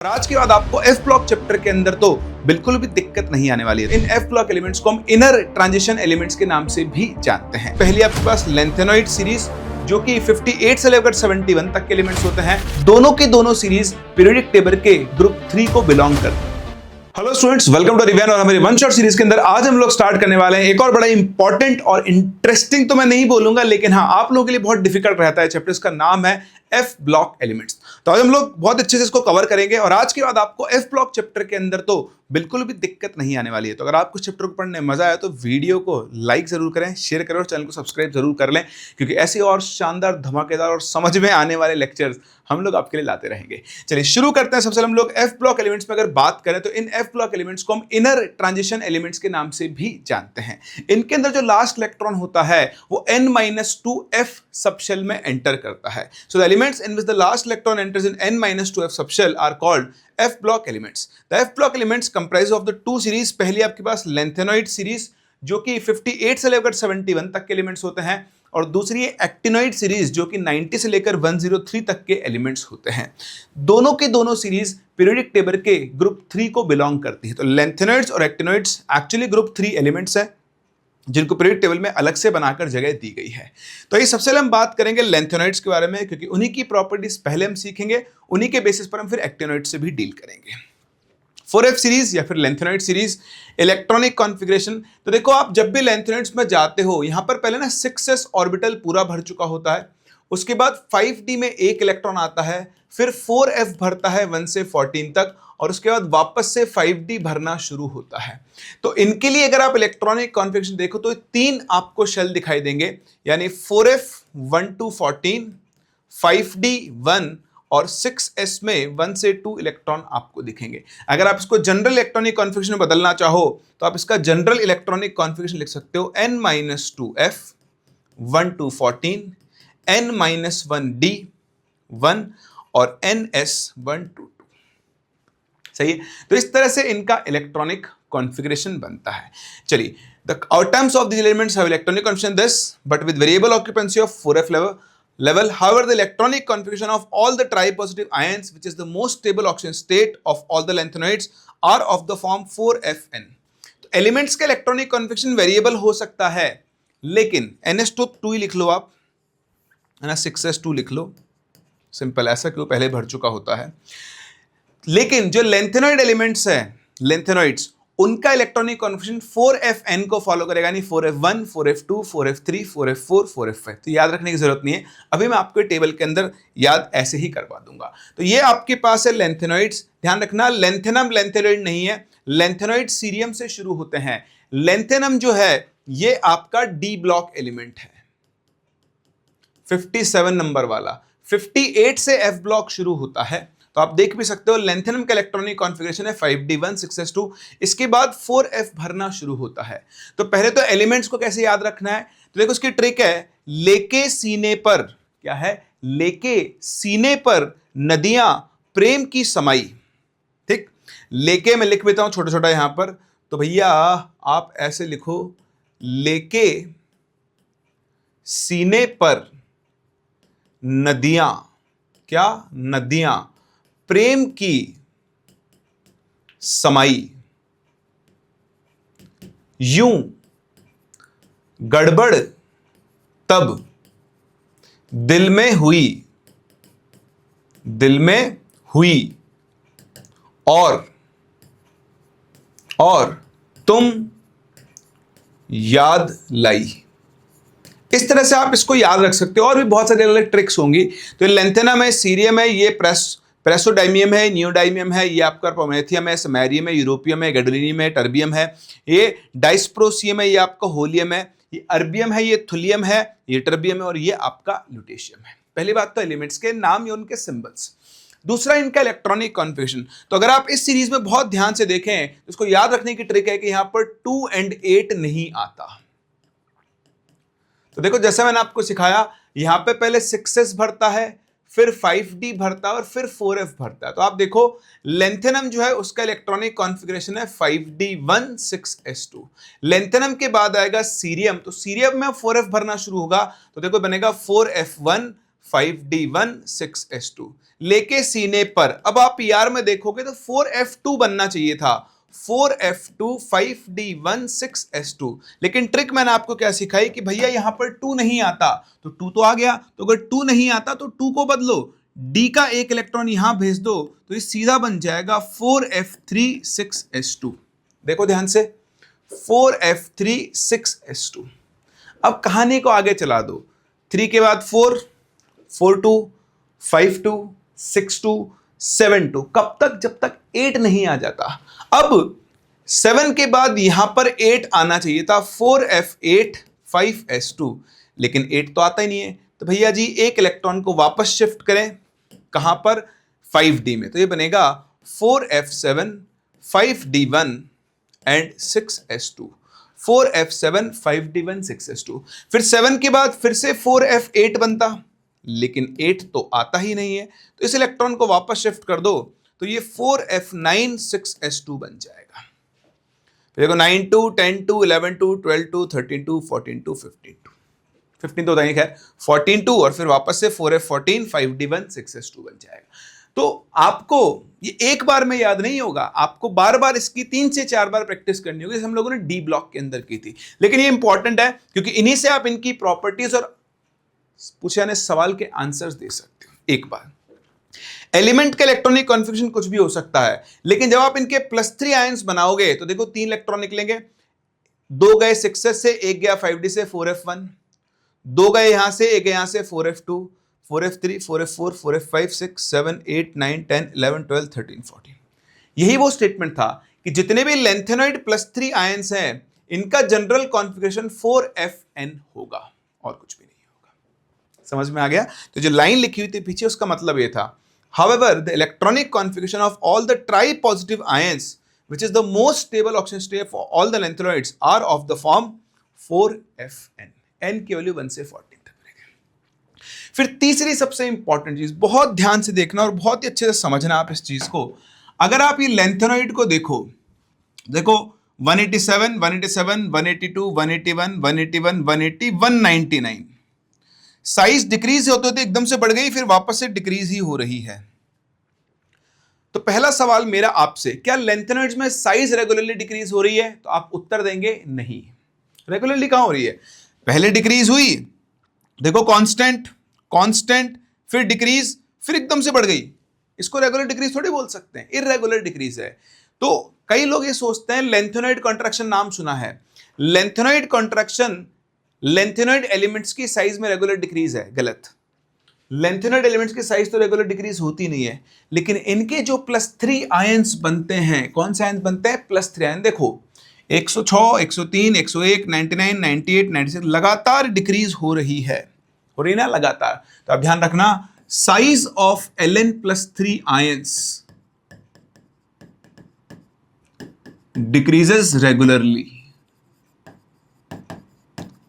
और आज के बाद आपको एफ ब्लॉक चैप्टर के अंदर तो बिल्कुल भी दिक्कत नहीं आने वाली है। इन एफ ब्लॉक एलिमेंट्स को हम इनर ट्रांजिशन एलिमेंट्स के नाम से भी जानते हैं। पहले आपके पास लेंथेनॉइड सीरीज जो कि 58 से लेकर 71 तक के एलिमेंट्स होते हैं। दोनों के दोनों सीरीज पीरियोडिक टेबल के ग्रुप 3 को बिलोंग करते हैं। Hello students, welcome to revision. और हमारे वन शॉट सीरीज के अंदर आज हम लोग स्टार्ट करने वाले हैं एक और बड़ा इंपॉर्टेंट और इंटरेस्टिंग, तो मैं नहीं बोलूंगा लेकिन हाँ आप लोगों के लिए बहुत डिफिकल्ट रहता है चैप्टर। इसका नाम है एफ ब्लॉक एलिमेंट्स। तो आज हम लोग बहुत अच्छे से इसको कवर करेंगे और आज के बाद आपको एफ ब्लॉक चैप्टर के अंदर तो बिल्कुल भी दिक्कत नहीं आने वाली है। तो अगर आपको चैप्टर को पढ़ने में मजा आया तो वीडियो को लाइक जरूर करें, शेयर करें और चैनल को सब्सक्राइब जरूर कर लें, क्योंकि ऐसे और शानदार, धमाकेदार और समझ में आने वाले लेक्चर्स हम लोग आपके लिए लाते रहेंगे। चलिए शुरू करते हैं। सबसे हम लोग एफ ब्लॉक एलिमेंट्स में अगर बात करें तो इन एफ ब्लॉक एलिमेंट्स को हम इनर ट्रांजिशन एलिमेंट्स के नाम से भी जानते हैं। इनके अंदर जो लास्ट इलेक्ट्रॉन होता है वो n-2f सबशेल में एंटर करता है। So the elements in which the last electron enters in n-2f subshell are called F block elements. The F block elements comprise of the two series. पहली आपके पास lanthanoid series जो कि 58 से लेकर 71 तक के एलिमेंट्स होते हैं, और दूसरी है एक्टिनॉइड सीरीज जो कि 90 से लेकर 103 तक के एलिमेंट्स होते हैं। दोनों के दोनों सीरीज पीरियोडिक टेबल के ग्रुप 3 को बिलोंग करती है। तो लेंथेनॉइड्स और एक्टिनॉइड्स एक्चुअली ग्रुप 3 एलिमेंट्स हैं जिनको पीरियोडिक टेबल में अलग से बनाकर जगह दी गई है। तो ये सबसे पहले हम बात करेंगे लेंथेनॉइड्स के बारे में, क्योंकि उन्हीं की प्रॉपर्टीज पहले हम सीखेंगे, उन्हीं के बेसिस पर हम फिर एक्टिनॉइड्स से भी डील करेंगे। 4f सीरीज या फिर लेंथेनॉइड सीरीज इलेक्ट्रॉनिक कॉन्फ़िगरेशन। तो देखो आप जब भी लेंथेनॉइड्स में जाते हो, यहां पर पहले ना 6s ऑर्बिटल पूरा भर चुका होता है, उसके बाद 5d में एक इलेक्ट्रॉन आता है, फिर 4f भरता है 1 से 14 तक, और उसके बाद वापस से 5d भरना शुरू होता है। तो इनके लिए अगर आप इलेक्ट्रॉनिक कॉन्फ़िगरेशन देखो तो 3 आपको शेल दिखाई देंगे, यानी 4f 1 to 14, 5d 1 और 6s में 1 से 2 इलेक्ट्रॉन आपको दिखेंगे। अगर आप इसको जनरल इलेक्ट्रॉनिक कॉन्फ़िगरेशन में बदलना चाहो तो आप इसका जनरल इलेक्ट्रॉनिक कॉन्फ़िगरेशन लिख सकते हो n-2f 1 to 14, n-1d 1 और ns 1 to 2। सही है। तो इस तरह से इनका इलेक्ट्रॉनिक कॉन्फ़िगरेशन बनता है। चलिए, the atoms of these elements have electronic configuration this, but with variable occupancy of 4f level. However, the electronic configuration of all the tripositive ions, which is the most stable oxygen state of all the lanthanoids, are of the form 4Fn. तो elements का electronic configuration variable हो सकता है, लेकिन ns2 ही लिख लो आप, है ना, 6s2 लिख लो, सिंपल। ऐसा क्यों, पहले भर चुका होता है। लेकिन जो लेंथेनॉइड एलिमेंट्स हैं, लेंथेनॉइड्स, उनका इलेक्ट्रॉनिक कॉन्फ़िगरेशन 4Fn को फॉलो करेगा, यानी 4F1, 4F2, 4F3, 4F4, 4F5। तो याद रखने की जरूरत नहीं है, अभी मैं आपको टेबल के अंदर याद ऐसे ही करवा दूंगा। तो ये आपके पास है लेंथेनॉइड्स। ध्यान रखना, लेंथेनम लेंथेनॉइड नहीं है, लेंथेनॉइड सीरियम से शुरू होते हैं। लेंथेनम जो है ये आपका डी ब्लॉक एलिमेंट है, 57 नंबर वाला। 58 से एफ ब्लॉक शुरू होता है। तो आप देख भी सकते हो लेंथेनम का इलेक्ट्रॉनिक कॉन्फ़िगरेशन है 5d1, 6s2, इसके बाद 4f भरना शुरू होता है। तो पहले तो एलिमेंट्स को कैसे याद रखना है, तो देखो उसकी ट्रिक है, लेके सीने पर, क्या है, लेके सीने पर नदियां प्रेम की समाई। ठीक, लेके मैं लिख देता हूं छोटा छोटा यहां पर, तो भैया आप ऐसे लिखो, लेके सीने पर नदियां, क्या, नदियां प्रेम की समाई, यूं गड़बड़ तब दिल में हुई, दिल में हुई, और तुम याद लाई। इस तरह से आप इसको याद रख सकते हो, और भी बहुत सारी अलग अलग ट्रिक्स होंगी। तो लेंथेनम है, सीरियम है, ये प्रेसोडाइमियम है, नियोडाइमियम है, ये आपका प्रोमेथियम है, समैरियम है, यूरोपियम है, गैडोलिनियम है, टर्बियम है, ये डाइस्प्रोसियम है, ये आपका होलियम है, ये अर्बियम है, ये थुलियम है, ये टर्बियम है, और ये आपका ल्यूटेशियम है। पहली बात तो एलिमेंट्स के नाम या उनके सिंबल्स। दूसरा इनका इलेक्ट्रॉनिक कॉन्फ़िगरेशन। तो अगर आप इस सीरीज में बहुत ध्यान से देखें तो इसको याद रखने की ट्रिक है कि यहां पर 2 and 8 नहीं आता। तो देखो जैसा मैंने आपको सिखाया, यहां पे पहले 6s भरता है, फिर 5d भरता है और फिर 4f भरता है। तो आप देखो लेंथेनम जो है उसका इलेक्ट्रॉनिक कॉन्फ़िगरेशन है 5d1, 6s2। लेंथेनम के बाद आएगा सीरियम, तो सीरियम में 4f भरना शुरू होगा, तो देखो बनेगा 4f1, 5d1 6s2 लेके सीने पर अब आप पीआर में देखोगे तो 4f2 बनना चाहिए था, 4f2 5d1 6s2। लेकिन ट्रिक मैंने आपको क्या सिखाई कि भैया यहां पर 2 नहीं आता तो 2 तो आ गया, तो अगर 2 नहीं आता तो 2 को बदलो, d का एक इलेक्ट्रॉन यहां भेज दो तो ये सीधा बन जाएगा 4f3 6s2। देखो ध्यान से, 4f3 6s2। अब कहानी को आगे चला दो, 3 के बाद 4, 4 2 5 2 6 2 7 2, कब तक? जब तक 8 नहीं आ जाता। अब 7 के बाद यहां पर 8 आना चाहिए था, 4f8 5s2, लेकिन 8 तो आता ही नहीं है। तो भैया जी एक इलेक्ट्रॉन को वापस शिफ्ट करें, कहां पर? 5d में, तो ये बनेगा 4f7 5d1 and 6s2, 4f7 5d1 6s2। फिर 7 के बाद फिर से 4f8 बनता, लेकिन 8 तो आता ही नहीं है, तो इस इलेक्ट्रॉन को वापस शिफ्ट कर दो तो ये 4f9 6s2 बन जाएगा। फिर देखो 9 2 10 2 11 2 12 2 13 2 14 2 15 2, 15 तो होता नहीं, खैर 14 2 और फिर वापस से 4f14 5d1 6s2 बन जाएगा। तो आपको ये एक बार में याद नहीं होगा, आपको बार बार इसकी 3 से 4 बार प्रैक्टिस करनी होगी, जैसे हम लोगों ने डी ब्लॉक के अंदर की थी। लेकिन ये इंपॉर्टेंट है क्योंकि इन्हीं से आप इनकी प्रॉपर्टीज और पूछे जाने सवाल के आंसर्स दे सकते हो एक बार। एलिमेंट का इलेक्ट्रॉनिक कॉन्फ़िगरेशन कुछ भी हो सकता है, लेकिन जब आप इनके +3 आयंस बनाओगे तो देखो 3 इलेक्ट्रॉन निकलेंगे, 2 गए 6s से, 1 गया 5d से 4f1, 2 गए यहां से, 1 गया यहां से 4f2 4f3 4f4 4f5 6 7 8 9 10 11 12 13 14। यही वो स्टेटमेंट था कि जितने भी लेंथेनॉइड +3 आयंस हैं इनका जनरल कॉन्फ़िगरेशन 4fn होगा और कुछ भी नहीं होगा। समझ में आ गया? तो जो लाइन लिखी हुई थी पीछे उसका मतलब ये था, however the electronic configuration of all the tri-positive ions which is the most stable oxygen state for all the lanthanoids are of the form 4fn, n की वैल्यू 1 से 14 तक रहेगी। फिर तीसरी सबसे इंपॉर्टेंट चीज, बहुत ध्यान से देखना और बहुत ही अच्छे से समझना आप इस चीज को। अगर आप ये लैंथेनॉइड को देखो 187 187 182 181 181 180 199, साइज डिक्रीज होते होते एकदम से बढ़ गई, फिर वापस से डिक्रीज ही हो रही है। तो पहला सवाल मेरा आपसे, क्या लेंथेनॉइड्स में साइज रेगुलरली डिक्रीज हो रही है? तो आप उत्तर देंगे नहीं। रेगुलरली कहां हो रही है? पहले डिक्रीज हुई, देखो कांस्टेंट कांस्टेंट, फिर डिक्रीज, फिर एकदम से बढ़ गई। इसको रेगुलर डिक्रीज थोड़ी बोल सकते हैं, इररेगुलर डिक्रीज है। तो कई लोग ये सोचते हैं, लेंथेनॉइड कॉन्ट्रैक्शन नाम सुना है, लेंथेनॉइड कॉन्ट्रैक्शन लेंथेनॉइड एलिमेंट्स की साइज में रेगुलर डिक्रीज है। गलत। लेंथेनॉइड एलिमेंट्स की साइज तो रेगुलर डिक्रीज होती नहीं है, लेकिन इनके जो +3 आयंस बनते हैं, कौन से आयंस बनते हैं? +3 आयन। देखो 106 103 101 99 98 96 लगातार डिक्रीज हो रही है, हो रही ना लगातार। तो आप ध्यान रखना, size of Ln+3 ions decreases regularly,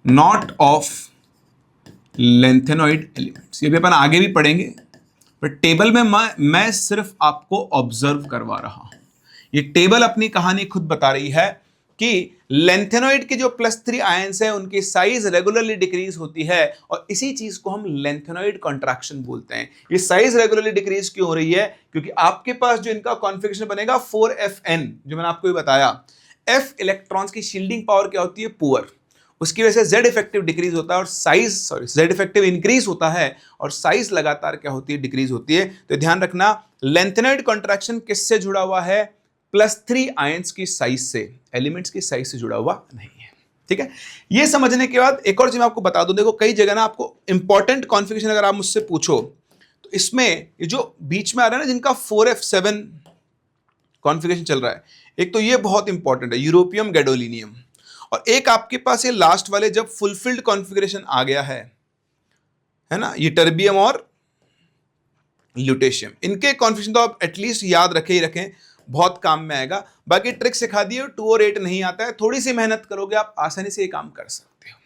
not of lanthanoid elements. ये भी अपन आगे भी पढ़ेंगे, पर टेबल में मैं सिर्फ आपको ऑब्जर्व करवा रहा हूं। ये टेबल अपनी कहानी खुद बता रही है कि लेंथेनॉइड के जो +3 आयंस हैं उनकी साइज रेगुलरली डिक्रीज होती है, और इसी चीज को हम लेंथेनॉइड कॉन्ट्रैक्शन बोलते हैं। ये साइज रेगुलरली डिक्रीज क्यों हो रही है? क्योंकि आपके पास जो इनका कॉन्फ़िगरेशन बनेगा 4fn, जो मैंने आपको बताया, f इलेक्ट्रॉन्स की शील्डिंग पावर क्या होती है? पुअर। उसकी वजह से z इफेक्टिव डिक्रीज होता है और साइज z इफेक्टिव इंक्रीज होता है, और साइज लगातार क्या होती है? डिक्रीज होती है। तो ध्यान रखना, लेंथेनॉइड कॉन्ट्रैक्शन किससे जुड़ा हुआ है? +3 आयंस की साइज से, एलिमेंट्स की साइज से जुड़ा हुआ नहीं है। ठीक है, ये समझने के बाद एक और चीज मैं आपको बता दूं। देखो कई जगह ना आपको इंपॉर्टेंट कॉन्फ़िगरेशन अगर आप मुझसे पूछो तो इसमें ये जो बीच में आ रहा है ना, जिनका 4f7 कॉन्फ़िगरेशन चल रहा है, एक तो ये बहुत इंपॉर्टेंट है, यूरोपियम गैडोलिनियम, और एक आपके पास ये लास्ट वाले जब फुलफिल्ड कॉन्फ़िगरेशन आ गया है ना, ये टर्बियम और ल्यूटेशियम। इनके कॉन्फ़िगरेशन तो आप एटलीस्ट याद रखे ही रखें, बहुत काम में आएगा। बाकी ट्रिक सिखा दिए, 2 और 8 नहीं आता है, थोड़ी सी मेहनत करोगे आप आसानी से ये काम कर सकते हो।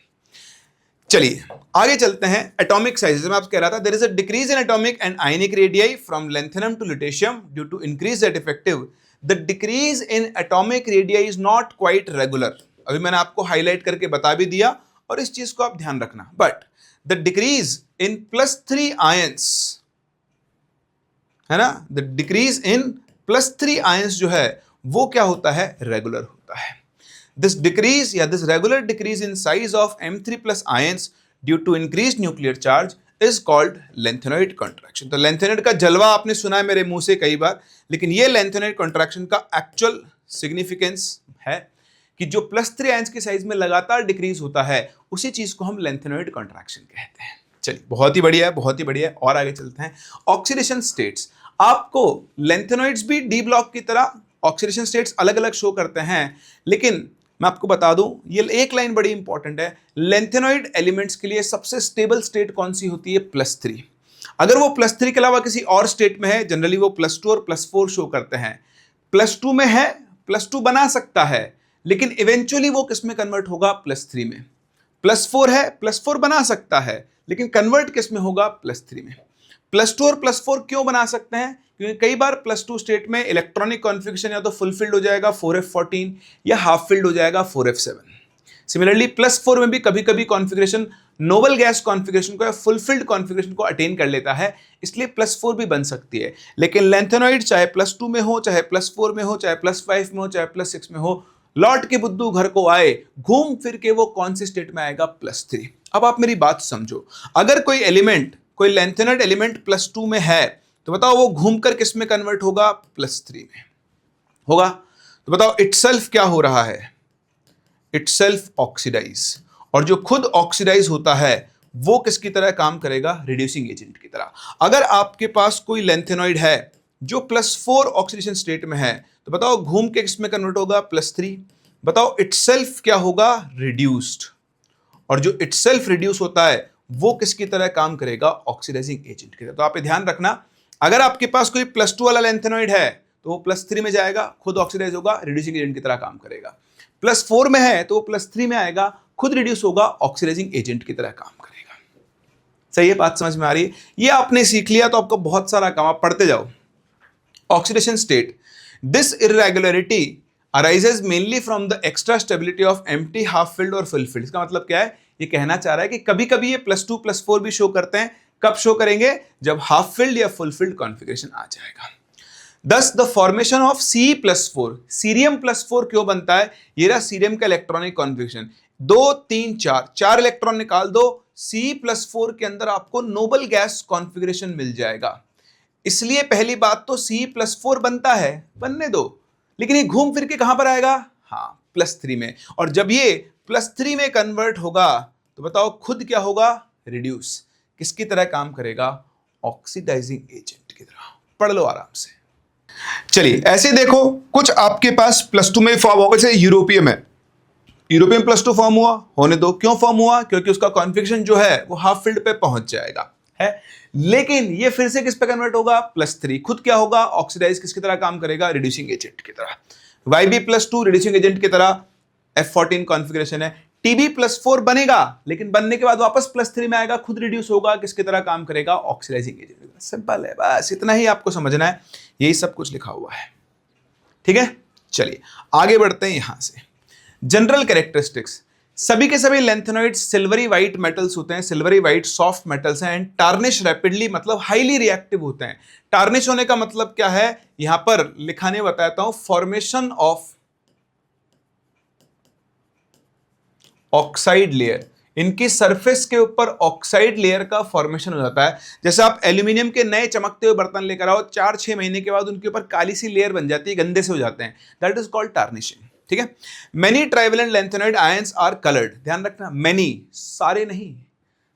चलिए आगे चलते हैं। एटॉमिक साइजेस में आप कह रहा था, there is a decrease in atomic and ionic radii from lanthanum to lutetium due to increase that effective. The decrease in atomic radii is not quite regular. अभी मैंने आपको हाईलाइट करके बता भी दिया, और इस चीज को आप ध्यान रखना। But the decrease in +3 ions, है ना, द डिक्रीज इन +3 आयंस जो है वो क्या होता है, रेगुलर होता है। दिस डिक्रीज या this regular decrease in size of M3+ ions due to increase nuclear charge is called lanthanoid contraction. तो लेंथेनॉइड का जलवा आपने सुना है मेरे मुंह से कई बार, लेकिन ये लेंथेनॉइड कॉन्ट्रैक्शन का एक्चुअल सिग्निफिकेंस है कि जो +3 आयंस के साइज में लगातार डिक्रीज होता है उसी चीज को हम लेंथेनॉइड कॉन्ट्रैक्शन कहते हैं। चलिए, बहुत ही बढ़िया है, बहुत ही बढ़िया है। और आगे चलते हैं। ऑक्सीडेशन स्टेट्स, आपको लेंथेनॉइड्स भी डी ब्लॉक की तरह ऑक्सीडेशन स्टेट्स अलग अलग शो करते हैं, लेकिन मैं आपको बता दूं, ये एक लाइन बड़ी इंपॉर्टेंट है, लेंथेनॉइड एलिमेंट्स के लिए सबसे स्टेबल स्टेट कौन सी होती है, +3। अगर वो +3 के अलावा किसी और स्टेट में है, जनरली वो +2 और +4 शो करते हैं। +2 में है, +2 बना सकता है, लेकिन इवेंचुअली वो किस में कन्वर्ट होगा, +3 में। +4 है, +4 बना सकता है, लेकिन कन्वर्ट किस में होगा, +3 में। +2 और +4 क्यों बना सकते हैं, क्योंकि कई बार +2 स्टेट में इलेक्ट्रॉनिक कॉन्फ़िगरेशन या तो फुलफिल्ड हो जाएगा 4f14 या हाफ फिल्ड हो जाएगा 4f7। सिमिलरली +4 में भी कभी कभी कॉन्फ़िगरेशन नोबल गैस कॉन्फ़िगरेशन को या फुलफिल्ड कॉन्फ़िगरेशन को अटेन कर लेता है, इसलिए +4 भी बन सकती है। लेकिन लेंथेनॉइड चाहे +2 में हो, चाहे +4 में हो, चाहे +5 में हो, चाहे +6 में हो, लौट के बुद्धू घर को आए, घूम फिर के वो कौन सी स्टेट में आएगा, +3। अब आप मेरी बात समझो, अगर कोई एलिमेंट, कोई लेंथेनॉइड एलिमेंट +2 में है, तो बताओ वो घूमकर किस में कन्वर्ट होगा, +3 में होगा। तो बताओ इटसेल्फ क्या हो रहा है, इटसेल्फ ऑक्सीडाइज, और जो खुद ऑक्सीडाइज होता है वो किसकी तरह काम करेगा, रिड्यूसिंग एजेंट की तरह। अगर आपके पास कोई लेंथेनॉइड है जो +4 ऑक्सीडेशन स्टेट में है, तो बताओ घूम के किस में कन्वर्ट होगा, +3। बताओ इटसेल्फ क्या होगा, रिड्यूस्ड, और जो इटसेल्फ रिड्यूस होता है वो किसकी तरह काम करेगा, ऑक्सीडाइजिंग एजेंट की तरह। तो आप ध्यान रखना, अगर आपके पास कोई +2 वाला लेंथेनॉइड है तो वो +3 में जाएगा, खुद ऑक्सीडाइज होगा, रिड्यूसिंग एजेंट की तरह काम करेगा। +4 में है तो वो +3 में आएगा, खुद रिड्यूस होगा, ऑक्सीडाइजिंग एजेंट की तरह काम करेगा। सही है, बात समझ में आ रही है? ये आपने सीख लिया तो आपका बहुत सारा काम, आप पढ़ते जाओ। Oxidation state, this irregularity arises mainly from the extra stability of empty, half filled और फुल फिल्ड। इसका मतलब क्या है, ये कहना चाह रहा है कि कभी कभी ये +2 +4 भी शो करते हैं। कब शो करेंगे, जब हाफ फिल्ड या फुल फिल्ड कॉन्फ़िगरेशन आ जाएगा। Thus the formation of Ce+4, cerium +4 क्यों बनता है, ये रहा सीरियम का इलेक्ट्रॉनिक कॉन्फ़िगरेशन, 2 3 4, 4 इलेक्ट्रॉन निकाल दो, Ce+4 के अंदर आपको नोबल गैस कॉन्फ़िगरेशन मिल जाएगा। इसलिए पहली बात तो Ce+4 बनता है, बनने दो, लेकिन ये घूम फिर के कहां पर आएगा, हाँ, +3 में। और जब ये +3 में कन्वर्ट होगा तो बताओ खुद क्या होगा, रिड्यूस, किसकी तरह काम करेगा, ऑक्सीडाइजिंग एजेंट की तरह। पढ़ लो आराम से। चलिए ऐसे देखो, कुछ आपके पास +2 में फॉर्म होगा, जैसे यूरोपियम है, यूरोपियम +2 फॉर्म हुआ, होने दो। क्यों फॉर्म हुआ, क्योंकि उसका कॉन्फ़िगरेशन जो है वो हाफ फील्ड पे पहुंच जाएगा, है। लेकिन ये फिर से किस पे कन्वर्ट होगा, +3, खुद क्या होगा, ऑक्सीडाइज, किसकी तरह काम करेगा, रिड्यूसिंग एजेंट की तरह। YB+2 रिड्यूसिंग एजेंट की तरह, F14 कॉन्फ़िगरेशन है। TB+4 बनेगा, लेकिन बनने के बाद वापस +3 में आएगा, खुद रिड्यूस होगा, किसकी तरह काम करेगा, ऑक्सीडाइजिंग एजेंट। सिंपल है, बस इतना ही आपको समझना है, यही सब कुछ लिखा हुआ है, ठीक है। चलिए आगे बढ़ते हैं यहां से। जनरल कैरेक्टरिस्टिक्स, सभी के सभी लेंथेनॉइड्स सिल्वरी व्हाइट मेटल्स होते हैं, सिल्वरी व्हाइट सॉफ्ट मेटल्स हैं, एंड टार्निश रैपिडली, मतलब हाईली रिएक्टिव होते हैं। टार्निश होने का मतलब क्या है, यहां पर लिखाने बताता हूं, फॉर्मेशन ऑफ ऑक्साइड लेयर, इनकी सरफेस के ऊपर ऑक्साइड लेयर का फॉर्मेशन हो जाता है। जैसे आप एल्यूमिनियम के नए चमकते हुए बर्तन लेकर आओ, 4-6 महीने के बाद उनके ऊपर काली सी लेयर बन जाती है, गंदे से हो जाते हैं, दैट इज कॉल्ड टार्निशिंग, ठीक है। Many trivalent lanthanoid ions are coloured, ध्यान रखना, मेनी, सारे नहीं,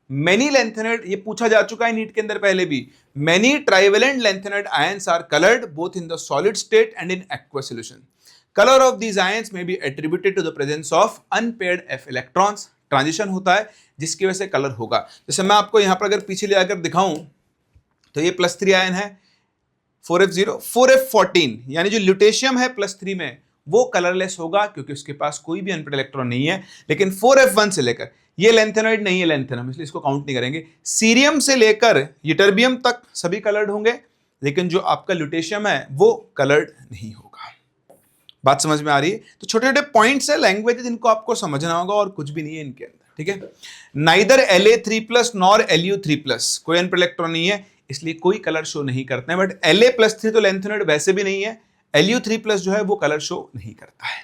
मेनी लेंथेनॉइड, ये पूछा जा चुका है नीट के अंदर पहले भी। Many trivalent lanthanoid ions are coloured both in the solid state and in aqua solution. Color of these ions may be attributed to the presence of unpaired f electrons. Transition होता है जिसकी वजह से colour होगा। जैसे मैं आपको यहां पर अगर पीछे ले आकर दिखाऊं तो ये +3 आयन है, 4f0, 4f14, यानी जो ल्यूटेशियम है +3 में वो कलरलेस होगा क्योंकि उसके पास कोई भी अनपेयर्ड इलेक्ट्रॉन नहीं है। लेकिन 4f1 से लेकर, ये लेंथेनॉइड नहीं है लेंथेनम, इसलिए इसको काउंट नहीं करेंगे। सीरियम से लेकर यूटर्बियम तक सभी कलर्ड होंगे, लेकिन जो आपका ल्यूटेशियम है वो कलर्ड नहीं होगा। बात समझ में आ रही है? तो छोटे छोटे पॉइंट्स है, लैंग्वेज जिनको आपको समझना होगा और कुछ भी नहीं है इनके अंदर, ठीक है। नाइदर La3+ नॉर Lu3+, कोई n पर इलेक्ट्रॉन नहीं है, इसलिए कोई कलर शो नहीं करते हैं। बट La+3 तो लेंथेनॉइड वैसे भी नहीं है, Lu3+ जो है वो कलर शो नहीं करता है।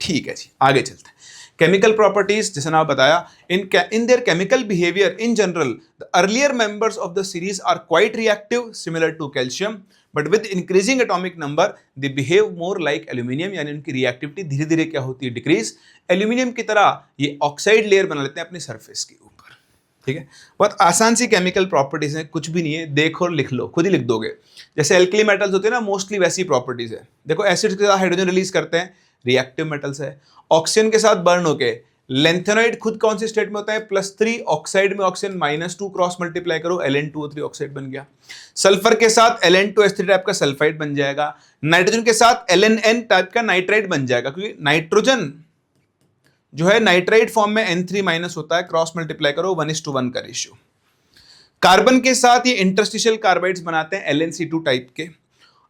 ठीक है जी, आगे चलते हैं। केमिकल प्रॉपर्टीज, जैसे ना बताया, in their chemical behaviour in general the earlier members of the series are quite reactive similar to calcium, but with increasing atomic number they behave more like aluminium, यानी उनकी रिएक्टिविटी धीरे धीरे क्या होती है, डिक्रीज। एल्यूमिनियम की तरह ये ऑक्साइड लेयर बना लेते हैं अपनी सरफेस के ऊपर। ठीक है, बहुत आसान सी केमिकल प्रॉपर्टीज है, कुछ भी नहीं है, देखो और लिख लो, खुद ही लिख दोगे। जैसे एल्कली मेटल्स होते हैं ना, मोस्टली वैसी प्रॉपर्टीज है। देखो एसिड के साथ हाइड्रोजन रिलीज करते हैं, रिएक्टिव मेटल्स है। ऑक्सीजन के साथ बर्न होके लेंथेनॉइड खुद कौन सी स्टेट में होता है, +3, ऑक्साइड में ऑक्सीजन -2 क्रॉस मल्टीप्लाई करो, Ln2O3 ऑक्साइड बन गया। सल्फर के साथ Ln2S3 टाइप का सल्फाइड बन जाएगा। नाइट्रोजन के साथ LnN टाइप का नाइट्राइड बन जाएगा, क्योंकि नाइट्रोजन जो है नाइट्राइड फॉर्म में N3- होता है, क्रॉस मल्टीप्लाई करो 1:1 का रेशियो। कार्बन के साथ ये इंटरस्टिशियल कार्बाइड्स बनाते हैं LnC2 टाइप के।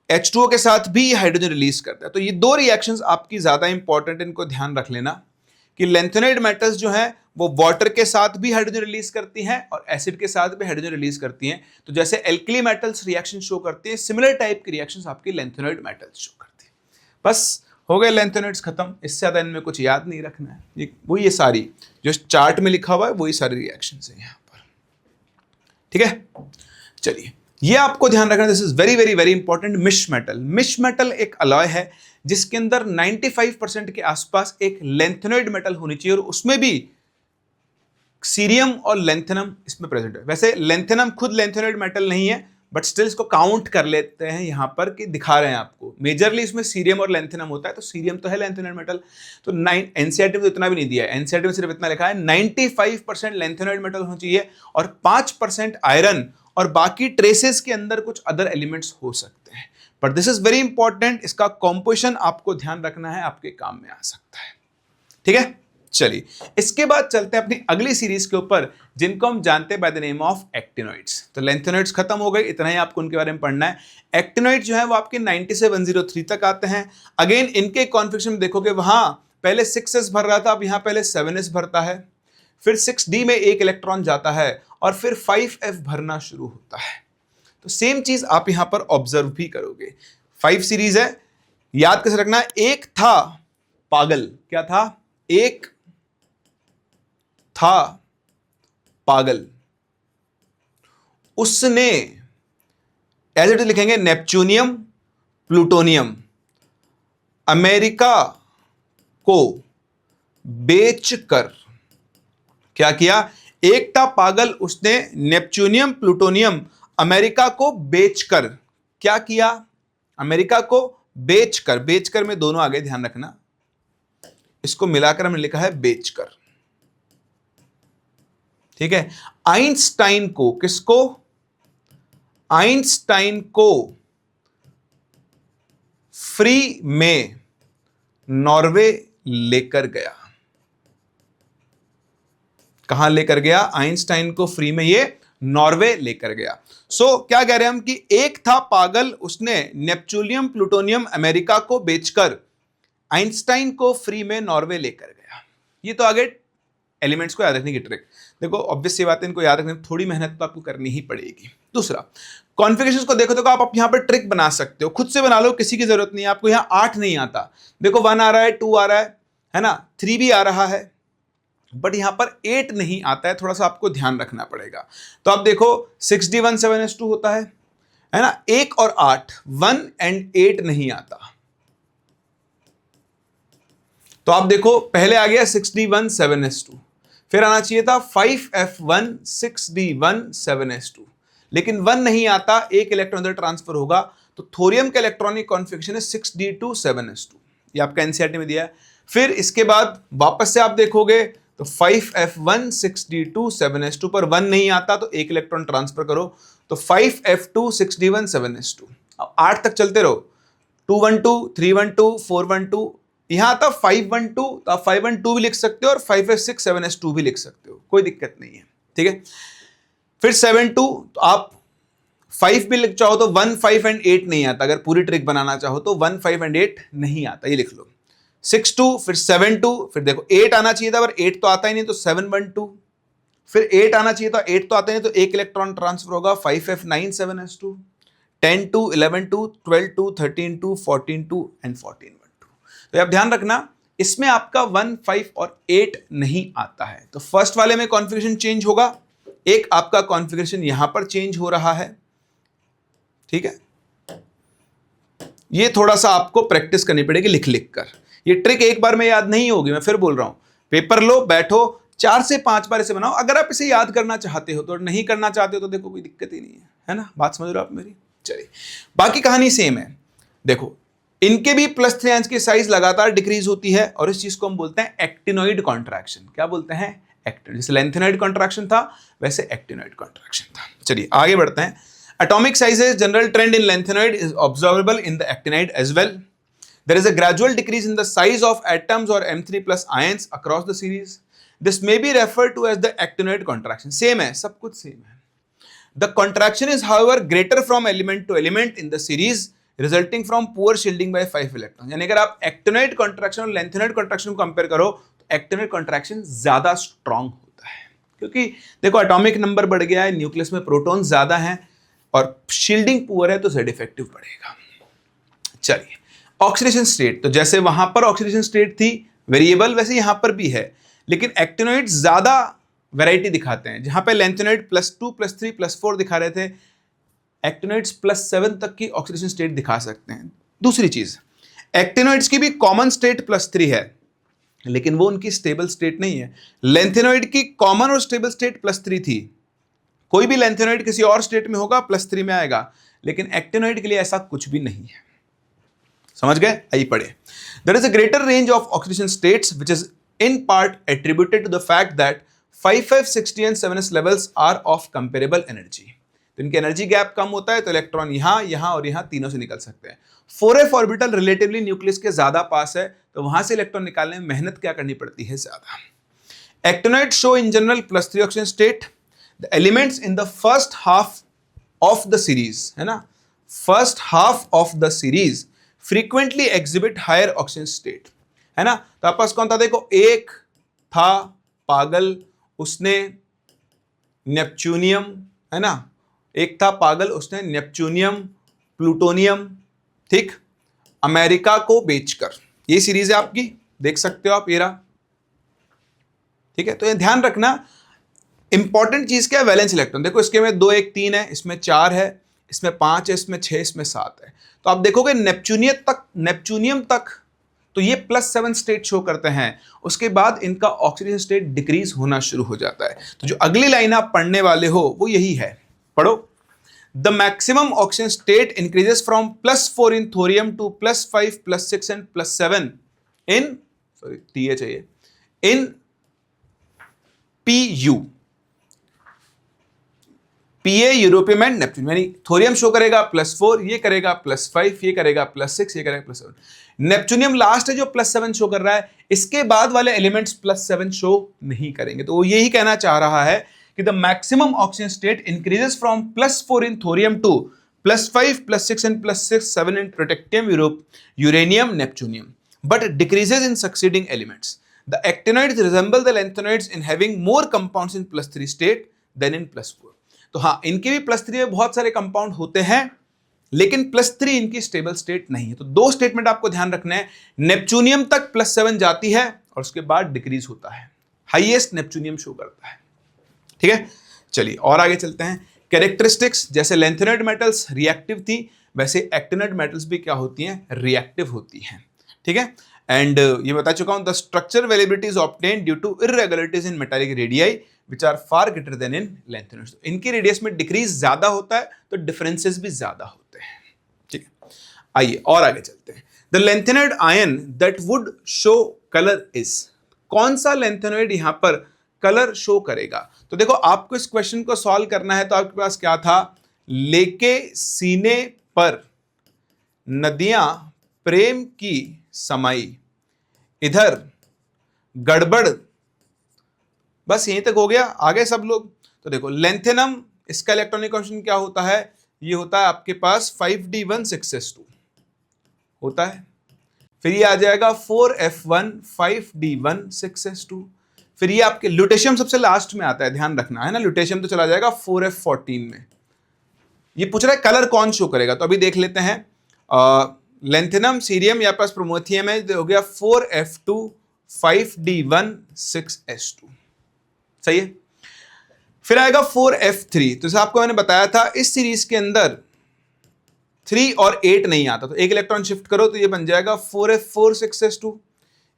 H2O के साथ भी ये हाइड्रोजन रिलीज करता है। तो ये दो रिएक्शंस आपकी ज्यादा इंपॉर्टेंट, इनको ध्यान रख लेना कि लेंथेनॉइड मेटल्स जो है वो वाटर के साथ भी हाइड्रोजन रिलीज करती हैं और एसिड के साथ भी हाइड्रोजन रिलीज करती हैं। तो जैसे एल्कली मेटल्स रिएक्शन शो करती है, सिमिलर टाइप की रिएक्शंस आपकी लेंथेनॉइड मेटल्स शो करती है। बस हो गए लेंथेनॉइड्स खत्म, इससे ज्यादा इनमें कुछ याद नहीं रखना है। ये सारी जो चार्ट में लिखा हुआ है वही सारी रिएक्शंस हैं यहाँ पर। ठीक है, चलिए ये आपको ध्यान रखना, this is very very very important. Misch metal, misch metal एक अलॉय है जिसके अंदर 95% के आसपास एक लेंथेनॉइड मेटल होनी चाहिए, और उसमें भी सीरियम और लेंथेनम इसमें प्रेजेंट है। वैसे लेंथेनम खुद लेंथेनॉइड मेटल नहीं है, बट स्टिल इसको काउंट कर लेते हैं यहां पर कि दिखा रहे हैं आपको। मेजरली इसमें सीरियम और लेंथेनम होता है, तो सीरियम तो है लेंथेनॉइड मेटल। तो एनसीईआरटी में तो इतना भी नहीं दिया है, एनसीईआरटी में सिर्फ इतना लिखा है 95% लेंथेनॉइड मेटल होना चाहिए और 5% आयरन, और बाकी ट्रेसेस के अंदर कुछ अदर एलिमेंट्स हो सकते हैं। But this is very important, इसका कॉम्पोजिशन आपको ध्यान रखना है, आपके काम में आ सकता है। ठीक है, चलिए इसके बाद चलते हैं अपनी अगली सीरीज के ऊपर, जिनको हम जानते हैं by the name of actinoids. तो लेंथेनॉइड्स खत्म हो गए, इतना ही आपको उनके बारे में पढ़ना है। एक्टिनॉइड जो है वो आपके 90 से 103 तक आते हैं। अगेन इनके कॉन्फिगरेशन में देखोगे, वहां पहले 6s भर रहा था, अब यहां पहले 7s भरता है, फिर 6d में एक इलेक्ट्रॉन जाता है और फिर 5f भरना शुरू होता है। तो सेम चीज आप यहां पर ऑब्जर्व भी करोगे। 5 सीरीज है, याद कैसे रखना, एक था पागल, क्या था, एक था पागल, उसने एज इट इज लिखेंगे नेपच्यूनियम प्लूटोनियम अमेरिका को बेचकर क्या किया, एक था पागल, उसने नेपच्यूनियम प्लूटोनियम अमेरिका को बेचकर क्या किया, अमेरिका को बेचकर, बेचकर में दोनों आगे ध्यान रखना, इसको मिलाकर हमने लिखा है बेचकर। ठीक है, आइंस्टाइन को, किसको, आइंस्टाइन को फ्री में नॉर्वे लेकर गया। कहां लेकर गया, आइंस्टाइन को फ्री में ये नॉर्वे लेकर गया। सो क्या कह रहे हैं हम कि एक था पागल, उसने नेपच्यूनियम प्लूटोनियम अमेरिका को बेचकर आइंस्टाइन को फ्री में नॉर्वे लेकर गया। ये तो आगे एलिमेंट्स को याद रखने की ट्रिक। देखो ऑब्वियस सी बात है, इनको याद रखने में थोड़ी मेहनत तो आपको करनी ही पड़ेगी। दूसरा, कॉन्फ़िगरेशंस को देखो तो आप यहां पर ट्रिक बना सकते हो, खुद से बना लो, किसी की जरूरत नहीं है। आपको यहां 8 नहीं आता, देखो 1 आ रहा है, 2 आ रहा है ना, 3 भी आ रहा है, बट यहां पर 8 नहीं आता है, थोड़ा सा आपको ध्यान रखना पड़ेगा। तो आप देखो 6d 7s2 होता है ना, 1 और 8, 1 and 8 नहीं आता। तो आप देखो पहले आ गया 6d 7s2, फिर आना चाहिए था 5f1 6d 7s2, लेकिन 1 नहीं आता, एक इलेक्ट्रॉन अंदर ट्रांसफर होगा। तो थोरियम का इलेक्ट्रॉनिक कॉन्फ़िगरेशन है 6d 7s2, ये आपका एनसीईआरटी में दिया है। फिर इसके बाद वापस से आप देखोगे तो 5f1 6d 7s2 पर 1 नहीं आता, तो एक इलेक्ट्रॉन ट्रांसफर करो, तो 5f2 6d 7s2। अब 8 तक चलते रहो, 212 312 412, यहां आता 512, तो आप 512 भी लिख सकते हो और 5f6 7s2 भी लिख सकते हो, कोई दिक्कत नहीं है। ठीक है, फिर 72, तो आप 5 भी लिख चाहो तो 1 5 and 8 नहीं आता, अगर पूरी ट्रिक बनाना चाहो तो 1 5 and 8 नहीं आता, ये लिख लो। 6 2, फिर 7 2, फिर देखो 8 आना चाहिए था पर 8 तो आता ही नहीं, तो 7 1 2, फिर 8 आना चाहिए था, 8 तो आता ही नहीं, तो एक इलेक्ट्रॉन ट्रांसफर होगा, 5 F 9 7 S 2, 10 2, 11 2, 12 2, 13 2, 14 2 एंड 14 1 2। तो आप ध्यान रखना इसमें आपका 1 5 और 8 नहीं आता है, तो फर्स्ट वाले में कॉन्फ़िगरेशन चेंज होगा, एक आपका कॉन्फ़िगरेशन यहां पर चेंज हो रहा है। ठीक है, ये थोड़ा सा आपको प्रैक्टिस करनी पड़ेगी लिख लिख कर, ये ट्रिक एक बार में याद नहीं होगी, मैं फिर बोल रहा हूं, पेपर लो, बैठो, 4 से 5 बार इसे बनाओ। अगर आप इसे याद करना चाहते हो तो, नहीं करना चाहते हो तो देखो कोई दिक्कत ही नहीं है ना, बात समझ रहे हो आप मेरी। चलिए बाकी कहानी सेम है, देखो इनके भी +3 आयंस की साइज लगातार डिक्रीज होती है और इस चीज को हम बोलते हैं एक्टिनोइड कॉन्ट्रैक्शन। क्या बोलते हैं? एक्टिनोइड। जैसे लेंथेनॉइड कॉन्ट्रैक्शन था वैसे एक्टिनोइड कॉन्ट्रैक्शन था। चलिए आगे बढ़ते हैं। atomic sizes general trend in lanthanoid is observable in the actinide as well. There is a gradual decrease in the size of atoms or M3 plus ions across the series. This may be referred to as the actinoid contraction. Same है, सब कुछ same है। The contraction is however greater from element to element in the series, resulting from poor shielding by 5 electrons. यानी अगर आप actinoid contraction और lanthanoid contraction को compare करो तो actinoid contraction ज्यादा स्ट्रांग होता है, क्योंकि देखो एटॉमिक नंबर बढ़ गया है, न्यूक्लियस में प्रोटॉन ज्यादा हैं और शील्डिंग पुअर है तो जेड इफेक्टिव बढ़ेगा। चलिए ऑक्सीडेशन स्टेट, तो जैसे वहां पर ऑक्सीडेशन स्टेट थी वेरिएबल वैसे यहां पर भी है, लेकिन एक्टिनोइड ज्यादा वैरायटी दिखाते हैं। जहां पे लेंथेनॉइड +2 +3 +4 दिखा रहे थे, एक्टिनोइड्स +7 तक की ऑक्सीडेशन स्टेट दिखा सकते हैं। दूसरी चीज, एक्टिनोइड्स की भी कॉमन स्टेट +3 है, लेकिन वो उनकी स्टेबल स्टेट नहीं है। लेंथेनॉइड की कॉमन और स्टेबल स्टेट +3 थी, कोई भी लेंथेनॉइड किसी और स्टेट में होगा +3 में आएगा, लेकिन एक्टिनोइड के लिए ऐसा कुछ भी नहीं है। समझ गए? आइए पढ़े। There is a greater range of oxidation states which is in part attributed to the fact that 5F 60 and 7S levels are of comparable energy. तो इनके एनर्जी गैप कम होता है तो इलेक्ट्रॉन यहां और यहां तीनों से निकल सकते हैं। 4F ऑर्बिटल रिलेटिवली न्यूक्लियस के ज्यादा पास है, तो वहां से इलेक्ट्रॉन निकालने में मेहनत क्या करनी पड़ती है? ज्यादा। Actinoid show in general +3 oxygen state. The elements in the first half of the series, है ना, first half of the series frequently exhibit higher oxygen state, है ना। तो आपके पास कौन था? देखो एक था पागल, उसने नेपच्यूनियम, है ना, एक था पागल उसने नेपच्यूनियम प्लूटोनियम, ठीक, अमेरिका को बेचकर, ये सीरीज है आपकी, देख सकते हो आप ये रहा। ठीक है, तो ये ध्यान रखना इंपॉर्टेंट चीज क्या है? Valence electron. देखो इसके में 2 1 3 है, इसमें 4 है, इसमें 5 है, इसमें 6, इसमें 7 है। तो आप देखोगे नेपच्यूनियम तक तो ये +7 स्टेट शो करते हैं, उसके बाद इनका ऑक्सीडेशन स्टेट डिक्रीज होना शुरू हो जाता है। तो जो अगली लाइन आप पढ़ने वाले हो वो यही है, पढ़ो। The maximum oxygen state increases from +4 in thorium to +5 +6 and +7 in, sorry T चाहिए, in PU, PA europium and Neptune. यानी थोरियम शो करेगा +4, ये करेगा +5, ये करेगा +6, ये करेगा +7। नेपच्यूनियम लास्ट है जो +7 शो कर रहा है, इसके बाद वाले एलिमेंट्स +7 शो नहीं करेंगे। तो वो यही कहना चाह रहा है कि the maximum oxygen state increases from +4 in thorium to +5 +6 and +7 in tritium uranium neptunium, but decreases in succeeding elements. The actinoids resemble the lanthanoids in having more compounds in +3 state then in +4। तो हाँ, इनके भी +3 में बहुत सारे compound होते हैं, लेकिन +3 इनकी स्टेबल स्टेट नहीं है। तो 2 स्टेटमेंट आपको ध्यान रखना है, नेपच्यूनियम तक +7 जाती है और उसके बाद डिक्रीज होता है, हाईएस्ट नेपच्यूनियम शो करता है। ठीक है, चलिए और आगे चलते हैं। कैरेक्टरिस्टिक्स, जैसे लेंथेनॉइड मेटल्स रिएक्टिव थी, वैसे एक्टिनोइड मेटल्स भी क्या होती हैं? रिएक्टिव होती हैं। ठीक है, एंड ये बता चुका हूं, the structure variability is obtained due to irregularities in metallic radii which are far greater than in lanthanide। इनकी रेडियस में डिक्रीज ज्यादा होता है तो डिफरेंसेस भी ज्यादा होते हैं। ठीक है, आइए और आगे चलते हैं। The lanthanoid ion that would show colour is, कौन सा लेंथेनॉइड यहां पर कलर शो करेगा? तो देखो आपको इस क्वेश्चन को सॉल्व करना है, तो आपके पास क्या था? लेके सीने पर नदियां प्रेम की समाई, इधर गड़बड़, बस यहीं तक हो गया, आगे सब लोग। तो देखो लेंथेनम, इसका इलेक्ट्रॉनिक कॉन्फिगरेशन क्या होता है? ये होता है आपके पास 5d1 6s2 होता है। फिर ये आ जाएगा 4f1 5d1 6s2। फिर ये आपके लुटेशियम सबसे लास्ट में आता है, ध्यान रखना है ना, लुटेशियम तो चला जाएगा 4f14 में। ये पूछ रहा है कलर कौन शो करेगा, तो अभी देख लेते हैं। लेंथेनम, सीरियम या पास प्रोमोथियम है, तो हो गया 4f2 5d1 6s2, सही है। फिर आएगा 4f3, तो जैसे आपको मैंने बताया था इस सीरीज के अंदर 3 और 8 नहीं आता, तो एक इलेक्ट्रॉन शिफ्ट करो तो ये बन जाएगा 4f4 6s2,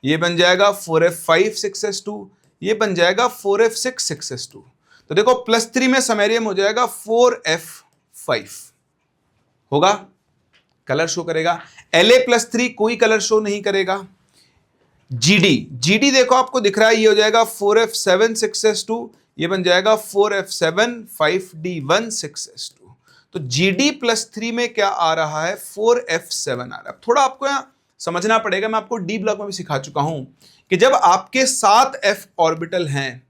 ये बन जाएगा 4f5 6s2, ये बन जाएगा 4f6 6s2। तो देखो +3 में समैरियम हो जाएगा 4f5 होगा, कलर शो करेगा। La+3 कोई कलर शो नहीं करेगा। GD देखो आपको दिख रहा है, ये हो जाएगा 4f7 6s2, ये बन जाएगा 4f7 5d1 6s2। तो GD+3 में क्या आ रहा है, 4f7 आ रहा है। थोड़ा आपको यहां समझना पड़ेगा, मैं आपको डी ब्लॉक में भी सिखा चुका हूं कि जब आपके 7 f ऑर्बिटल हैं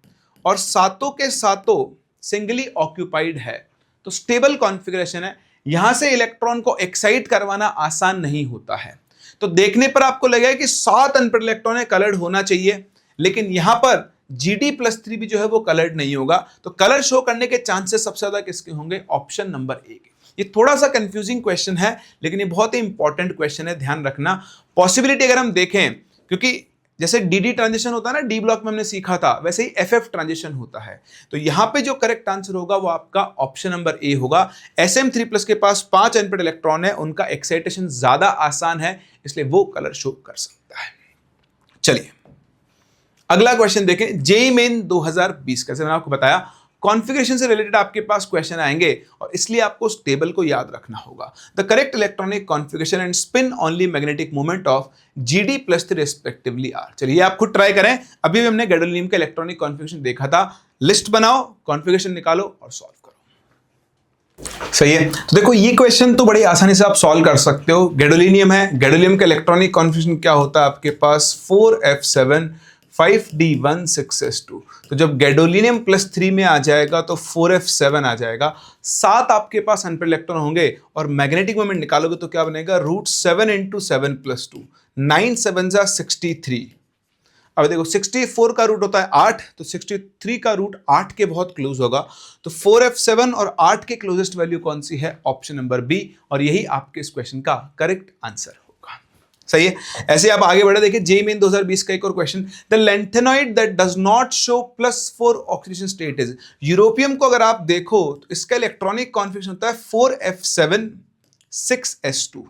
और सातों के सातों सिंगली ऑक्यूपाइड है तो स्टेबल कॉन्फ़िगरेशन है, यहां से इलेक्ट्रॉन को एक्साइट करवाना आसान नहीं होता है। तो देखने पर आपको लगेगा कि 7 अनपेयर्ड इलेक्ट्रॉन है, कलर्ड होना चाहिए, लेकिन यहां पर GD+3 भी जो है वो कलर्ड नहीं होगा। तो कलर शो करने के चांसेस सबसे ज्यादा किसके होंगे, ऑप्शन नंबर ए के। ये थोड़ा सा कंफ्यूजिंग क्वेश्चन है, लेकिन ये बहुत ही इंपॉर्टेंट क्वेश्चन है, ध्यान रखना। पॉसिबिलिटी अगर हम देखें, क्योंकि जैसे डी ट्रांजिशन होता है ना, डी ब्लॉक में हमने सीखा था, वैसे ही FF ट्रांजिशन होता है। तो यहां पे जो करेक्ट आंसर होगा वो आपका ऑप्शन नंबर ए होगा। Sm3+ के पास 5 अनपेयर्ड इलेक्ट्रॉन है, उनका एक्साइटेशन ज्यादा आसान है, इसलिए वो कलर शो कर सकता है। चलिए अगला क्वेश्चन देखें, जेईई मेन 2020 का। जैसे मैंने आपको बताया कॉन्फ़िगरेशन से रिलेटेड आपके पास क्वेश्चन आएंगे और इसलिए आपको उस टेबल को याद रखना होगा। The correct electronic configuration and spin only magnetic moment of GD+3 respectively are. चलिए आप खुद ट्राई करें, अभी भी हमने गैडोलिनियम का इलेक्ट्रॉनिक कॉन्फ़िगरेशन देखा था। लिस्ट बनाओ, कॉन्फ़िगरेशन निकालो और सॉल्व करो। सही है, तो देखो ये क्वेश्चन तो बड़ी आसानी से आप सॉल्व कर सकते हो। गैडोलिनियम है, गैडोलिनियम का इलेक्ट्रॉनिक कॉन्फ़िगरेशन क्या होता है आपके पास, 4f7 5d1 6s2। तो जब गैडोलिनियम +3 में आ जाएगा तो 4f7 आ जाएगा। 7 आपके पास अनपेयर्ड इलेक्ट्रॉन होंगे और मैग्नेटिक मोमेंट निकालोगे तो क्या बनेगा, √7 × 7 + 2, 9 7 जा 63। अब देखो 64 का रूट होता है 8, तो 63 का रूट 8 के बहुत क्लोज होगा। तो 4f7 और 8 के क्लोजेस्ट वैल्यू कौन सी है, ऑप्शन नंबर बी, और यही आपके इस क्वेश्चन का करेक्ट आंसर होगा। सही है, ऐसे आप आगे बढ़े। देखिए जेईई मेन 2020 का एक और question, the lanthanoid that does not show +4 oxidation state is. Europium को अगर आप देखो तो इसका इलेक्ट्रॉनिक कॉन्फ़िगरेशन होता है 4f7 6s2।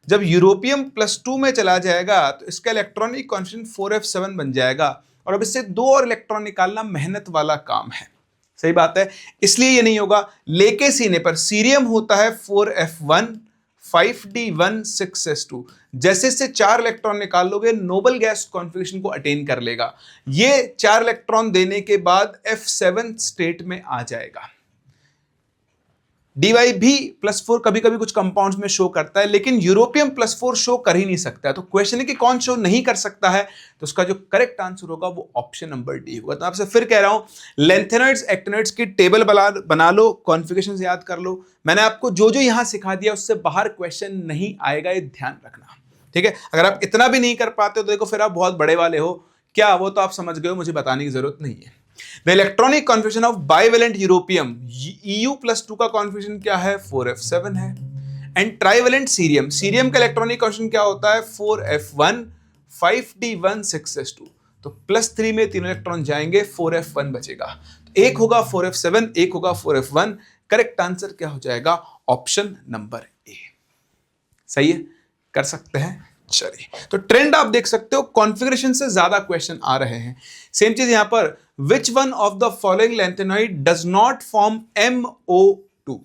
जब यूरोपियम +2 में चला जाएगा तो इसका इलेक्ट्रॉनिक कॉन्फ़िगरेशन 4f7 बन जाएगा, और अब इससे 2 और इलेक्ट्रॉन निकालना मेहनत वाला काम है। सही बात है, इसलिए ये नहीं होगा। लेके सीने पर सीरियम होता है 4f1 5d1 6s2। जैसे से 4 इलेक्ट्रॉन निकाल लोगे नोबल गैस कॉन्फ़िगरेशन को अटेन कर लेगा। ये 4 इलेक्ट्रॉन देने के बाद f7 स्टेट में आ जाएगा। dy भी +4 कभी कभी कुछ कंपाउंड्स में शो करता है, लेकिन यूरोपियम +4 शो कर ही नहीं सकता है। तो क्वेश्चन है कि कौन शो नहीं कर सकता है, तो उसका जो करेक्ट आंसर होगा वो ऑप्शन नंबर डी होगा। तो आपसे फिर कह रहा हूं, लेंथेनॉइड्स एक्टिनॉइड्स की टेबल बना लो, कॉन्फ़िगरेशन से याद कर लो। मैंने आपको जो जो यहां सिखा दिया उससे बाहर क्वेश्चन नहीं आएगा, ये ध्यान रखना, ठीक है। अगर आप इतना भी नहीं कर पाते हो तो देखो फिर आप बहुत बड़े वाले हो क्या, वो तो आप समझ गए हो, मुझे बताने की जरूरत नहीं है। The electronic configuration of bivalent europium, EU+2 का कॉन्फ़िगरेशन क्या है, 4f7 है। एंड ट्राइवेलेंट सीरियम, सीरियम का इलेक्ट्रॉनिक कॉन्फ़िगरेशन क्या होता है, 4f1 5d1 6s2। तो +3 में 3 इलेक्ट्रॉन जाएंगे, 4f1 बचेगा। तो एक होगा 4f7, एक होगा 4f1। करेक्ट आंसर क्या हो जाएगा, ऑप्शन नंबर ए। सही है, कर सकते हैं। चलिए, तो ट्रेंड आप देख सकते हो, कॉन्फ़िगरेशन से ज्यादा क्वेश्चन आ रहे हैं। सेम चीज यहां पर, which one of the following lanthanoid does not form MO2।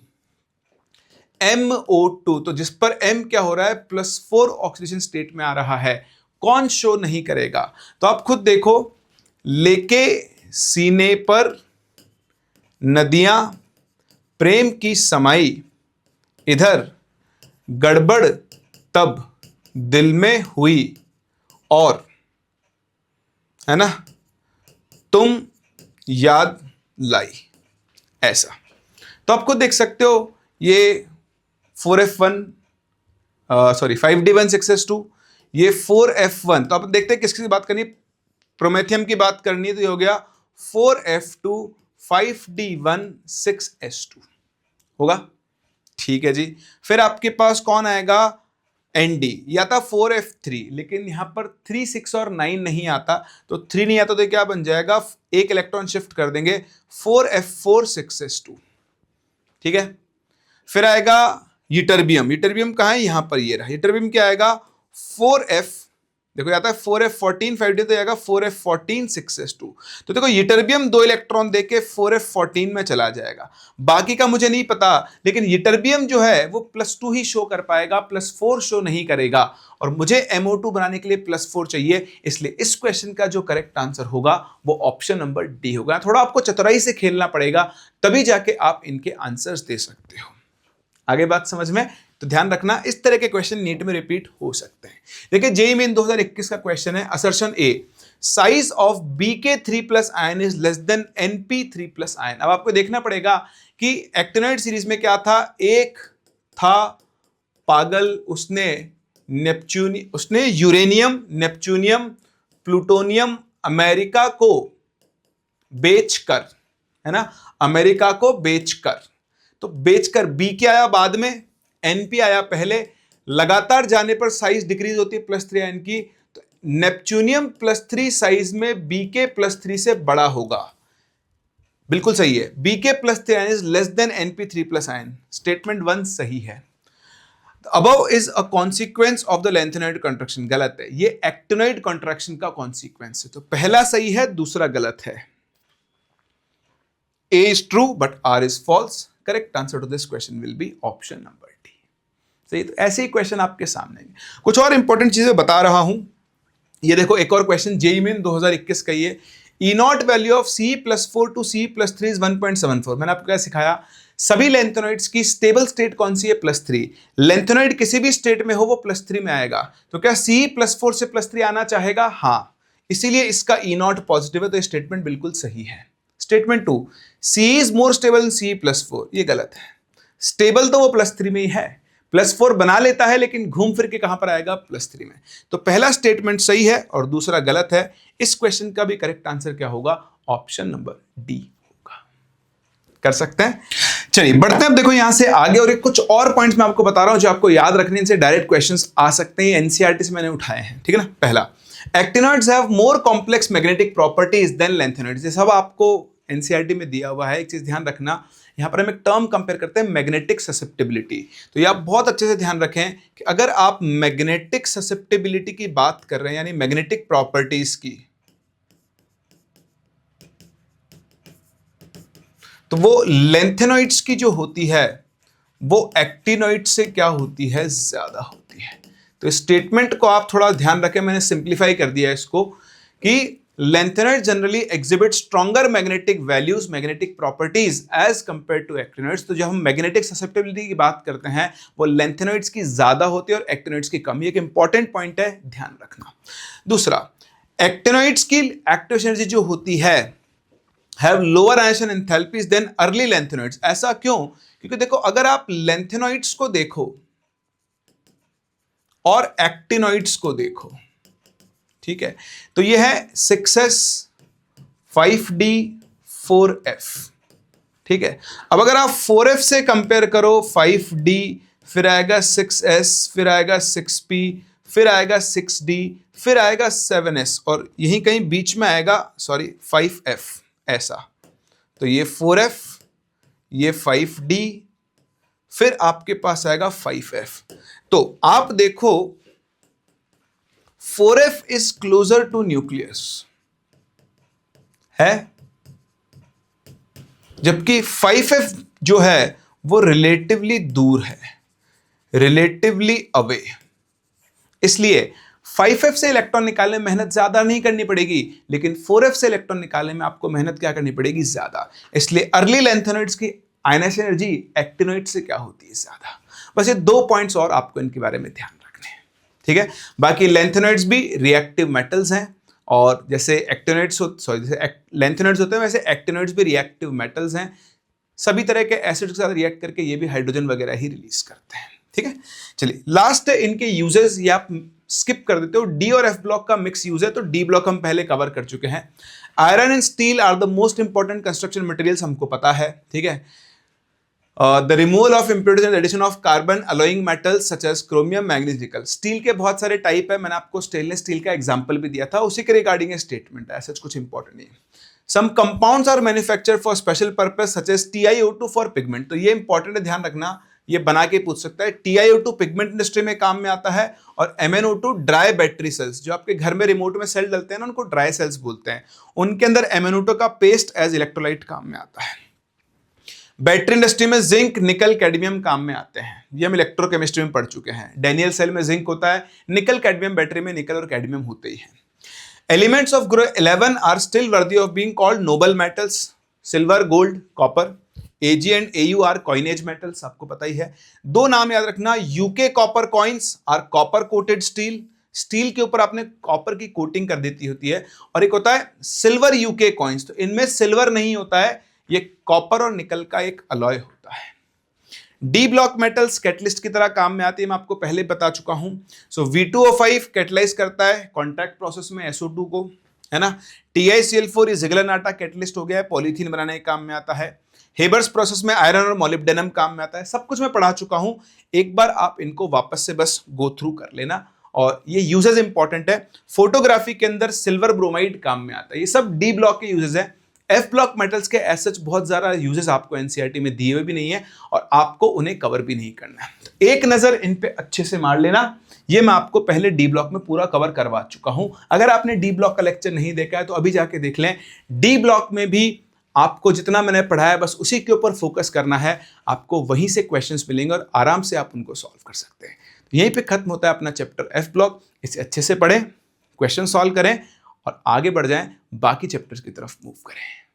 MO2, तो जिस पर M क्या हो रहा है, +4 ऑक्सीडेशन स्टेट में आ रहा है, कौन शो नहीं करेगा। तो आप खुद देखो, लेके सीने पर नदियां प्रेम की समाई, इधर गड़बड़ तब दिल में हुई, और है ना तुम याद लाई, ऐसा। तो आपको देख सकते हो ये 5d1 6s2, ये 4f1, तो आप देखते हैं किसकी बात करनी, प्रोमेथियम की बात करनी है, तो ये हो गया 4f2 5d1 6s2 होगा। ठीक है जी। फिर आपके पास कौन आएगा, ND, या था 4f3, लेकिन यहां पर 3 6 और 9 नहीं आता, तो 3 नहीं आता तो क्या बन जाएगा, एक इलेक्ट्रॉन शिफ्ट कर देंगे 4f4 6s2। ठीक है। फिर आएगा यूटर्बियम, यूटर्बियम कहां है, यहां पर ये रहा, यूटर्बियम क्या आएगा 4f, देखो आता है 4f14 5d, तो आएगा 4f14 6s2। तो देखो यूटर्बियम 2 इलेक्ट्रॉन देके 4f14 में चला जाएगा, बाकी का मुझे नहीं पता, लेकिन यूटर्बियम जो है वो +2 ही शो कर पाएगा, +4 शो नहीं करेगा, और मुझे MO2 बनाने के लिए +4 चाहिए, इसलिए इस क्वेश्चन का जो करेक्ट आंसर होगा वो ऑप्शन नंबर डी होगा। थोड़ा आपको चतुराई से खेलना पड़ेगा, तभी जाके आप इनके आंसर्स दे सकते हो। आगे बात समझ में, तो ध्यान रखना इस तरह के क्वेश्चन नीट में रिपीट हो सकते हैं। देखिए जेईई मेन 2021 का क्वेश्चन है, assertion A, size of Bk3+ ion is less than Np3+ ion. अब आपको देखना पड़ेगा कि एक्टिनोइड सीरीज में क्या था, एक था पागल, उसने यूरेनियम, नेपच्यूनियम, प्लूटोनियम अमेरिका को बेचकर, है ना, अमेरिका को बेचकर, तो बेचकर बी क्या आया बाद में, एनपी आया पहले, लगातार जाने पर साइज डिक्रीज होती है +3 आयन की, तो नेपच्यूनियम +3 साइज में बीके +3 से बड़ा होगा। बिल्कुल सही है, BK +3 ion is less than NP3+ ion, statement 1 सही है। Above is a consequence of the lanthanoid contraction, गलत है, ये एक्टिनोइड कॉन्ट्रैक्शन का कॉन्सिक्वेंस है, तो पहला सही है, दूसरा गलत है। A is true but R is false. Correct answer to this question will be option number D. सही, तो ऐसे ही क्वेश्चन आपके सामने हैं। कुछ और इंपॉर्टेंट चीजें बता रहा हूं, ये देखो एक और क्वेश्चन जेईई मेन 2021 का, ये E0 value of C+4 to C+3 is 1.74। मैंने आपको क्या सिखाया, सभी लेंथेनॉइड्स की स्टेबल स्टेट कौन सी है, +3। लेंथेनॉइड किसी भी स्टेट में हो वो +3 में आएगा, तो क्या C+4 से +3 आना चाहेगा, हाँ, इसीलिए इसका E0 पॉजिटिव है, तो स्टेटमेंट बिल्कुल सही है। Statement 2, C is more stable in C+4, ये गलत है, स्टेबल तो वो +3 में ही है, +4 बना लेता है लेकिन घूम फिर के कहां पर आएगा, +3 में। तो पहला स्टेटमेंट सही है और दूसरा गलत है। इस क्वेश्चन का भी करेक्ट आंसर क्या होगा, ऑप्शन नंबर डी होगा। कर सकते हैं, चलिए बढ़ते हैं। अब देखो यहां से आगे और कुछ और पॉइंट्स मैं आपको बता रहा हूं जो आपको याद रखने, इनसे डायरेक्ट क्वेश्चंस आ सकते हैं, एनसीईआरटी से मैंने उठाए हैं, ठीक है ना। पहला, actinoids have more complex magnetic properties than lanthanoids, ये सब आपको एनसीईआरटी में दिया हुआ है। एक चीज ध्यान रखना, यहां पर हम एक टर्म कंपेयर करते हैं, मैग्नेटिक ससेप्टिबिलिटी, तो ये आप बहुत अच्छे से ध्यान रखें कि अगर आप मैग्नेटिक ससेप्टिबिलिटी की बात कर रहे हैं, यानी मैग्नेटिक प्रॉपर्टीज की, तो वो लेंथेनॉइड्स की जो होती है वो एक्टिनॉइड से क्या होती है, ज्यादा होती है। तो स्टेटमेंट को आप थोड़ा ध्यान रखें, मैंने सिंप्लीफाई कर दिया इसको कि lengthenoids generally exhibit stronger magnetic values, magnetic properties as compared to actinoids। तो जब हम magnetic susceptibility की बात करते हैं वो lengthenoids की ज्यादा होती है और actinoids की कम, ये एक इंपॉर्टेंट पॉइंट है, ध्यान रखना। दूसरा, actinoids की एक्टिव एनर्जी जो होती है have lower ionization enthalpies than early lanthanoids। ऐसा क्यों, क्योंकि देखो अगर आप lengthenoids को देखो और actinoids को देखो, ठीक है, तो ये है 6s 5d 4f, ठीक है। अब अगर आप 4f से कंपेयर करो 5d, फिर आएगा 6s, फिर आएगा 6p, फिर आएगा 6d, फिर आएगा 7s, और यहीं कहीं बीच में आएगा 5f, ऐसा। तो ये 4f, ये 5d, फिर आपके पास आएगा 5f। तो आप देखो 4f is closer to nucleus है, जबकि 5f जो है वो रिलेटिवली दूर है, रिलेटिवली अवे। इसलिए 5f से इलेक्ट्रॉन निकालने में मेहनत ज्यादा नहीं करनी पड़ेगी, लेकिन 4f से इलेक्ट्रॉन निकालने में आपको मेहनत क्या करनी पड़ेगी, ज्यादा। इसलिए अर्ली लेंथेनॉइड्स की आयनाइजेशन एनर्जी एक्टिनॉइड से क्या होती है, ज्यादा। बस ये 2 पॉइंट्स और आपको इनके बारे में ध्यान रखने हैं, ठीक है। बाकी लेंथेनॉइड्स भी रिएक्टिव मेटल्स हैं, और जैसे एक्टिनॉइड्स जैसे लेंथेनॉइड्स होते हैं वैसे एक्टिनॉइड्स भी रिएक्टिव मेटल्स हैं। सभी तरह के एसिड्स के साथ रिएक्ट करके ये भी हाइड्रोजन वगैरह ही रिलीज करते हैं, ठीक है। चलिए लास्ट इनके यूजेस, या स्किप कर देते हो। डी और एफ ब्लॉक का मिक्स यूज है, तो डी ब्लॉक हम पहले कवर कर चुके हैं। Iron and steel are the most important construction materials, हमको पता है, ठीक है। The removal of impurities and addition of carbon alloying metals such as chromium, manganese, nickel. Steel के बहुत सारे टाइप है, मैंने आपको स्टेनलेस स्टील का एग्जांपल भी दिया था, उसी के रिगार्डिंग स्टेटमेंट है, ऐसा कुछ इंपॉर्टेंट नहीं है। Some compounds are manufactured for special purpose such as TiO2 for pigment, तो ये इंपॉर्टेंट है, ध्यान रखना, ये बना के पूछ सकता है। TiO2 पिगमेंट इंडस्ट्री में काम में आता है, और MnO2 ड्राई बैटरी सेल्स, जो आपके घर में रिमोट में सेल डलते हैं ना, उनको ड्राई सेल्स बोलते हैं, उनके अंदर MnO2 का पेस्ट एज इलेक्ट्रोलाइट काम में आता है। बैटरी इंडस्ट्री में जिंक, निकल, कैडमियम काम में आते हैं, ये हम इलेक्ट्रोकेमिस्ट्री में पढ़ चुके हैं। डैनियल सेल में जिंक होता है, निकल कैडमियम बैटरी में निकल और कैडमियम होते ही हैं। Elements of group 11 are still worthy of being called noble metals, silver, gold, copper. Ag and Au are coinage metals, आपको पता ही है। दो नाम याद रखना, UK copper coins are copper coated steel, steel के ऊपर आपने कॉपर की कोटिंग कर देती होती है, और एक होता है सिल्वर यूके कॉइन्स, तो इनमें सिल्वर नहीं होता है, ये कॉपर और निकल का एक अलॉय होता है। डी ब्लॉक मेटल्स कैटलिस्ट की तरह काम में आती है, मैं आपको पहले बता चुका हूं। सो V2O5 कैटलाइज करता है कॉन्टैक्ट प्रोसेस में SO2 को, है ना। TiCl4 जिगलन आटा कैटलिस्ट हो गया है, पॉलीथीन बनाने के काम में आता है। हेबर्स प्रोसेस में आयरन और मोलिब्डेनम काम में आता है। सब कुछ मैं पढ़ा चुका हूं, एक बार आप इनको वापस से बस गो थ्रू कर लेना, और ये यूजेस इंपॉर्टेंट है। फोटोग्राफी के अंदर सिल्वर ब्रोमाइड काम में आता है, ये सब डी ब्लॉक के यूजेस है। एफ ब्लॉक मेटल्स के एज सच बहुत ज्यादा यूजेस आपको एनसीईआरटी में दिए हुए भी नहीं है, और आपको उन्हें कवर भी नहीं करना है। तो एक नजर इन पे अच्छे से मार लेना, ये मैं आपको पहले डी ब्लॉक में पूरा कवर करवा चुका हूं। अगर आपने डी ब्लॉक का लेक्चर नहीं देखा है तो अभी जाके देख लें। डी ब्लॉक में भी आपको जितना मैंने पढ़ाया बस उसी के ऊपर फोकस करना है, आपको वहीं से क्वेश्चंस मिलेंगे और आराम से आप उनको सॉल्व कर सकते हैं। तो यहीं पे खत्म होता है अपना चैप्टर एफ ब्लॉक। इसे अच्छे से पढ़ें, क्वेश्चन सॉल्व करें और आगे बढ़ जाएं, बाकी चैप्टर्स की तरफ मूव करें।